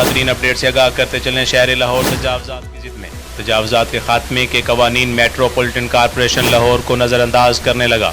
ترین update سے آگاہ کرتے چلیں شہر لاہور تجاوزات کی ضد میں تجاوزات کے خاتمے کے قوانین میٹروپولیٹن کارپوریشن لاہور کو نظر انداز کرنے لگا۔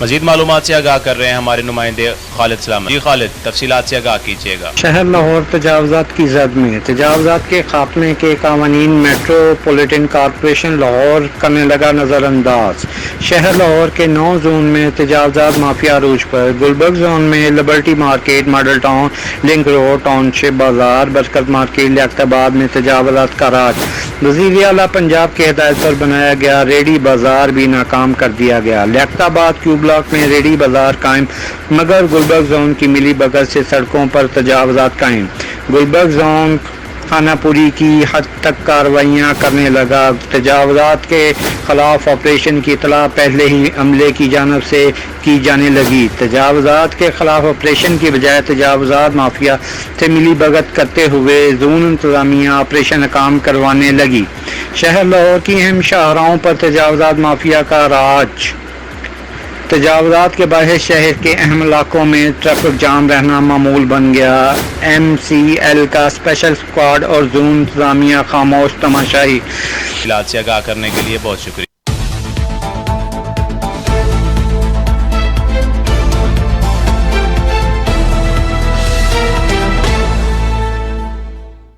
مزید معلومات سے آگاہ کر رہے ہیں ہمارے نمائندے خالد سلامت۔ جی خالد، تفصیلات سے آگاہ کیجیے گا۔ شہر لاہور تجاوزات کی زد میں تجاوزات کے خاتمے کے قوانین میٹروپولیٹن کارپوریشن لاہور کرنے لگا نظر انداز۔ شہر لاہور کے 9 زون میں تجاوزات مافیا عروج پر۔ گلبرگ زون میں liberty market, model town, link road, township بازار، برکت مارکیٹ، لیاقت آباد میں تجاوزات کا راج۔ وزیر اعلیٰ پنجاب کی ہدایت پر بنایا گیا ریڈی بازار بھی ناکام کر دیا گیا۔ لیاقت آباد کیو بلاک میں ریڈی بازار قائم، مگر گلبرگ زون کی ملی بگت سے سڑکوں پر تجاوزات قائم۔ گلبرگ زون خانہ پوری کی حد تک کارروائیاں کرنے لگا۔ تجاوزات کے خلاف آپریشن کی اطلاع پہلے ہی عملے کی جانب سے کی جانے لگی۔ تجاوزات کے خلاف آپریشن کی بجائے تجاوزات مافیا سے ملی بھگت کرتے ہوئے زون انتظامیہ آپریشن ناکام کروانے لگی۔ شہر لاہور کی اہم شاہراہوں پر تجاوزات مافیا کا راج۔ تجاوزات کے باعث شہر کے اہم علاقوں میں ٹریفک جام رہنا معمول بن گیا۔ ایم سی ایل کا اسپیشل اسکواڈ اور زون انتظامیہ خاموش تماشائی۔ تفصیلات سے آگاہ کرنے کے لیے بہت شکریہ۔